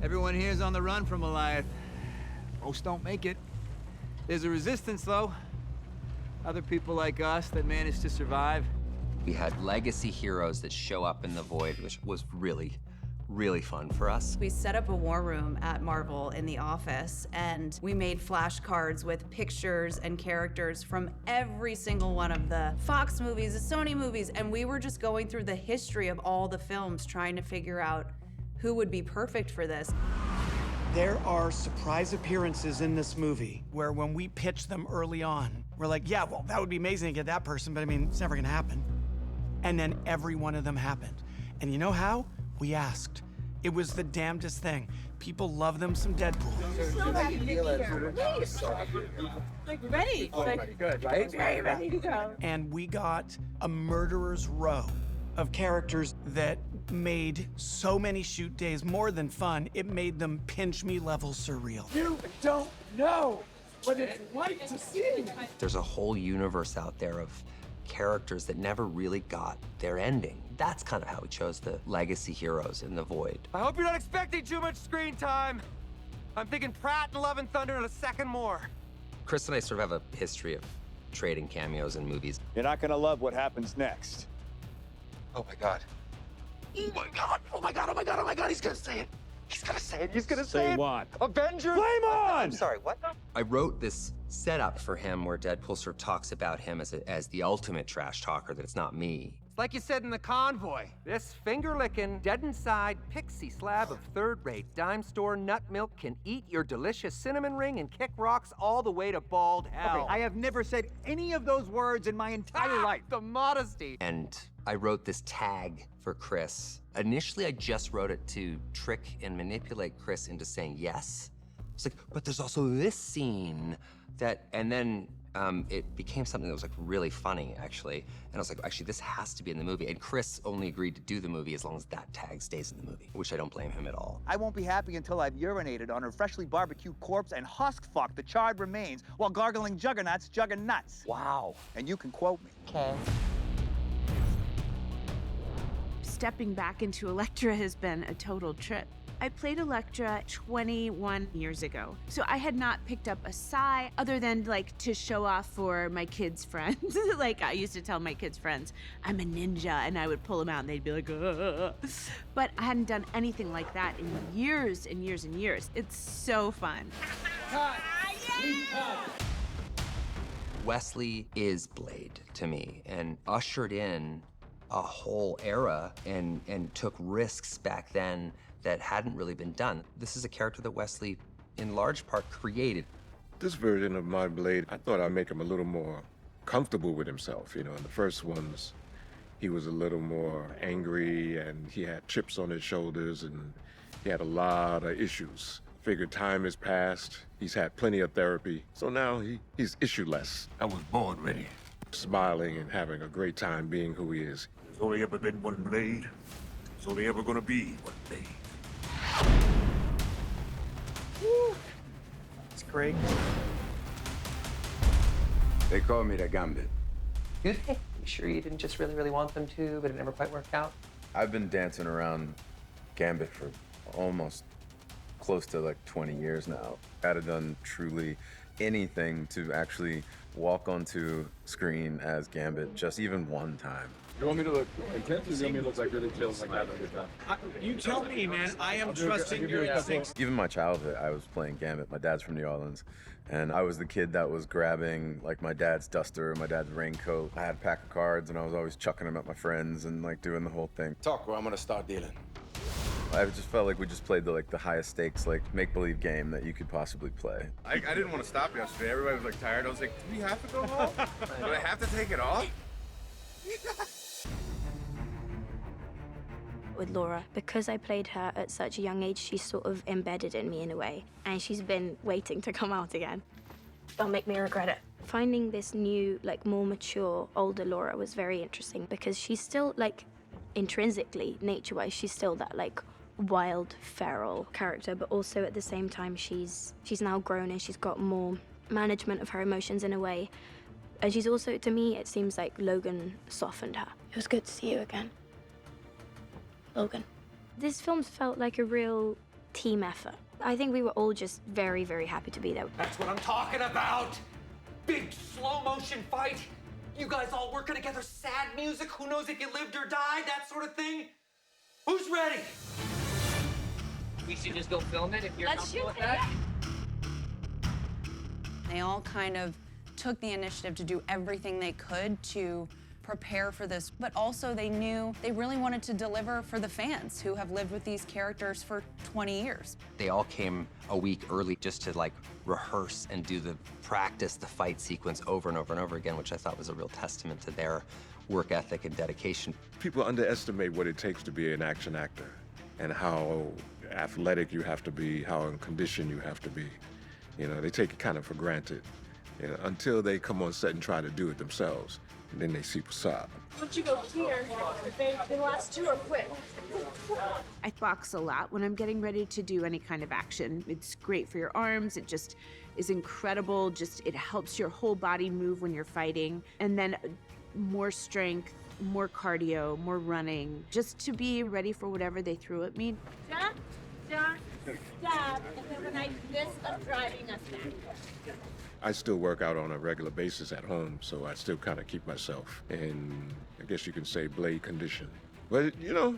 Everyone here's on the run from Goliath. Most don't make it. There's a resistance, though. Other people like us that manage to survive. We had legacy heroes that show up in the void, which was really fun for us. We set up a war room at Marvel in the office, and we made flashcards with pictures and characters from every single one of the Fox movies, the Sony movies, and we were just going through the history of all the films, trying to figure out who would be perfect for this. There are surprise appearances in this movie where when we pitched them early on, we're like, yeah, well, that would be amazing to get that person, but I mean, it's never gonna happen. And then every one of them happened. And you know how? We asked. It was the damnedest thing. People love them some Deadpool. So happy to be here. Like ready. Like good, right? Very ready to go. And we got a murderer's row of characters that made so many shoot days more than fun. It made them pinch me level surreal. You don't know what it's like to see. There's a whole universe out there of characters that never really got their ending. That's kind of how we chose the legacy heroes in the void. I hope you're not expecting too much screen time. I'm thinking Pratt and Love and Thunder and a second more. Chris and I sort of have a history of trading cameos in movies. You're not gonna love what happens next. Oh my God. Oh my God, oh my God, oh my God, oh my God, he's gonna say it. He's gonna say it, he's gonna say it. what? Avengers! Flame on! I'm sorry, what? I wrote this setup for him where Deadpool sort of talks about him as the ultimate trash talker, that it's not me. It's like you said in The Convoy. This finger-licking, dead-inside pixie slab of third-rate dime store nut milk can eat your delicious cinnamon ring and kick rocks all the way to bald hell. Okay, I have never said any of those words in my entire life. The modesty. And I wrote this tag for Chris. Initially, I just wrote it to trick and manipulate Chris into saying yes. It's like, but there's also this scene that, and then it became something that was like really funny, actually. And I was like, actually, this has to be in the movie. And Chris only agreed to do the movie as long as that tag stays in the movie, which I don't blame him at all. I won't be happy until I've urinated on her freshly barbecued corpse and husk-fucked the charred remains while gargling juggernauts jugging nuts. Wow. And you can quote me. Okay. Stepping back into Elektra has been a total trip. I played Elektra 21 years ago, so I had not picked up a sigh other than like to show off for my kids' friends. Like I used to tell my kids' friends, I'm a ninja, and I would pull them out and they'd be like, ugh. But I hadn't done anything like that in years and years and years. It's so fun. Wesley is Blade to me and ushered in a whole era and took risks back then that hadn't really been done. This is a character that Wesley, in large part, created. This version of my Blade, I thought I'd make him a little more comfortable with himself. You know, in the first ones, he was a little more angry and he had chips on his shoulders and he had a lot of issues. Figured time has passed, he's had plenty of therapy, so now he's issue-less. I was born ready. Smiling and having a great time being who he is. There's only ever been one Blade. There's only ever gonna be one Blade. Woo. It's great. They call me the Gambit. Good. You sure you didn't just really want them to, but it never quite worked out? I've been dancing around Gambit for almost close to like 20 years now. I had done truly anything to actually walk onto screen as Gambit just even one time. You want me to look intense or you want me to look like really chill like that? You tell me, man. I am trusting your instincts. Even my childhood, I was playing Gambit. My dad's from New Orleans, and I was the kid that was grabbing like my dad's duster, my dad's raincoat. I had a pack of cards, and I was always chucking them at my friends and like doing the whole thing. Talk or I'm gonna start dealing. I just felt like we just played the highest stakes, like, make-believe game that you could possibly play. I didn't want to stop yesterday. Everybody was like tired. I was like, do we have to go home? Do I have to take it off? With Laura, because I played her at such a young age, she's sort of embedded in me in a way, and she's been waiting to come out again. Don't make me regret it. Finding this new, like, more mature, older Laura was very interesting because she's still, like, intrinsically, nature-wise, she's still that, like, wild, feral character, but also at the same time, she's now grown and she's got more management of her emotions in a way. And she's also, to me, it seems like Logan softened her. It was good to see you again, Logan. This film felt like a real team effort. I think we were all just very, very happy to be there. That's what I'm talking about! Big slow motion fight! You guys all working together, sad music, who knows if you lived or died, that sort of thing? Who's ready? We should just go film it if you're comfortable with that. They all kind of took the initiative to do everything they could to prepare for this, but also they knew they really wanted to deliver for the fans who have lived with these characters for 20 years. They all came a week early just to like rehearse and do the practice, the fight sequence over and over and over again, which I thought was a real testament to their work ethic and dedication. People underestimate what it takes to be an action actor and how athletic you have to be, how in condition you have to be. You know, they take it kind of for granted, you know, until they come on set and try to do it themselves. And then they see what's up. Once you go here, the last two are quick. I box a lot when I'm getting ready to do any kind of action. It's great for your arms. It just is incredible. It helps your whole body move when you're fighting. And then more strength, more cardio, more running, just to be ready for whatever they threw at me. Jump, stab, and then when I do this, I'm driving us back. I still work out on a regular basis at home, so I still kind of keep myself in, I guess you can say, blade condition. But, you know,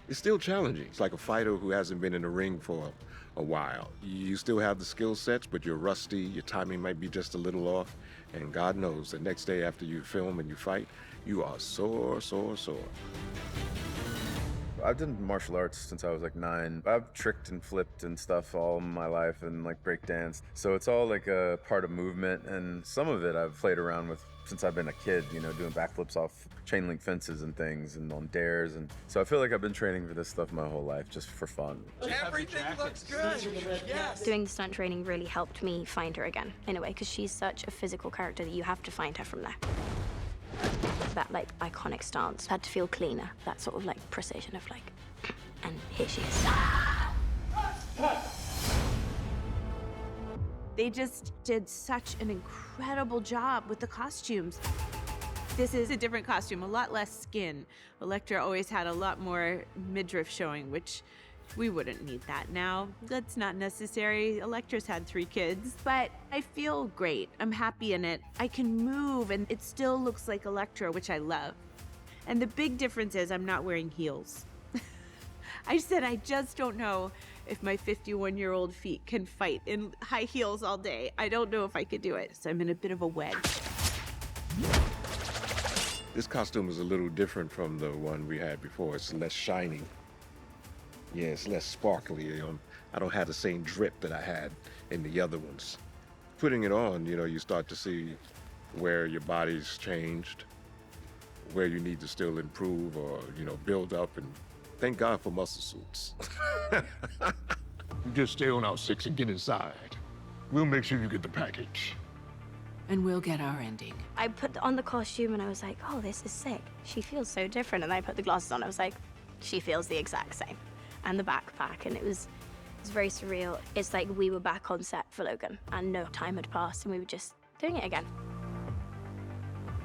it's still challenging. It's like a fighter who hasn't been in the ring for a while. You still have the skill sets, but you're rusty, your timing might be just a little off, and God knows, the next day after you film and you fight, you are sore, sore, sore. I've done martial arts since I was like 9. I've tricked and flipped and stuff all my life and like break dance. So it's all like a part of movement, and some of it I've played around with since I've been a kid, you know, doing backflips off chain link fences and things and on dares. And so I feel like I've been training for this stuff my whole life just for fun. Everything looks good. Yes. Doing the stunt training really helped me find her again, in a way, because she's such a physical character that you have to find her from there. That like iconic stance had to feel cleaner, that sort of like precision of like, and here she is. They just did such an incredible job with the costumes. This is a different costume, a lot less skin. Elektra always had a lot more midriff showing, which we wouldn't need that now. That's not necessary. Elektra's had 3 kids, but I feel great. I'm happy in it. I can move, and it still looks like Elektra, which I love. And the big difference is I'm not wearing heels. I said I just don't know if my 51-year-old feet can fight in high heels all day. I don't know if I could do it, so I'm in a bit of a wedge. This costume is a little different from the one we had before. It's less shiny. Yeah, it's less sparkly. I don't have the same drip that I had in the other ones. Putting it on, you know, you start to see where your body's changed, where you need to still improve or, you know, build up, and thank God for muscle suits. Just stay on our 6 and get inside. We'll make sure you get the package. And we'll get our ending. I put on the costume and I was like, oh, this is sick. She feels so different. And then I put the glasses on, I was like, she feels the exact same. And the backpack, and it was very surreal. It's like we were back on set for Logan, and no time had passed, and we were just doing it again.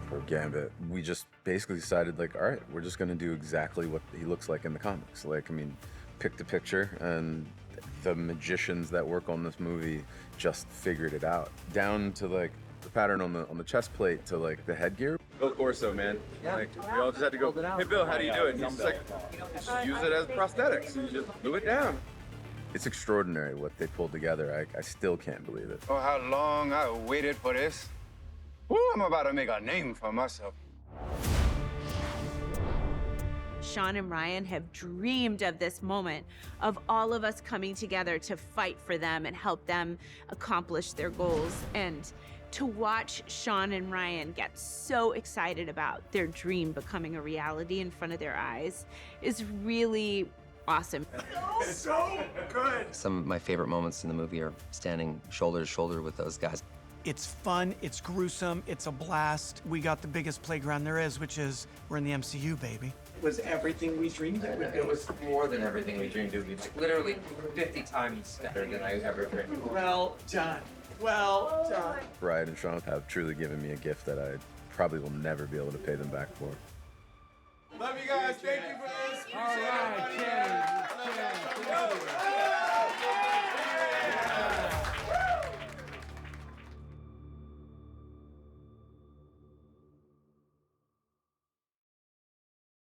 For Gambit, we just basically decided, like, all right, we're just gonna do exactly what he looks like in the comics. Like, I mean, picked a picture, and the magicians that work on this movie just figured it out. Down to, like, the pattern on the chest plate to, like, the headgear. Bill Corso, man. Yeah. Like, we all just had to go, hey, Bill, how do you do it? And he's like, just use it as prosthetics. You just glue it down. It's extraordinary what they pulled together. I still can't believe it. Oh, how long I waited for this. Ooh, I'm about to make a name for myself. Sean and Ryan have dreamed of this moment, of all of us coming together to fight for them and help them accomplish their goals. And to watch Sean and Ryan get so excited about their dream becoming a reality in front of their eyes is really awesome. So good. Some of my favorite moments in the movie are standing shoulder to shoulder with those guys. It's fun, it's gruesome, it's a blast. We got the biggest playground there is, which is we're in the MCU, baby. It was everything we dreamed it would be. It was more than everything we dreamed it would be. Literally 50 times better than I ever dreamed. Well done. Well done. Ryan and Sean have truly given me a gift that I probably will never be able to pay them back for. Love you guys. Thank you for this. All right, yeah.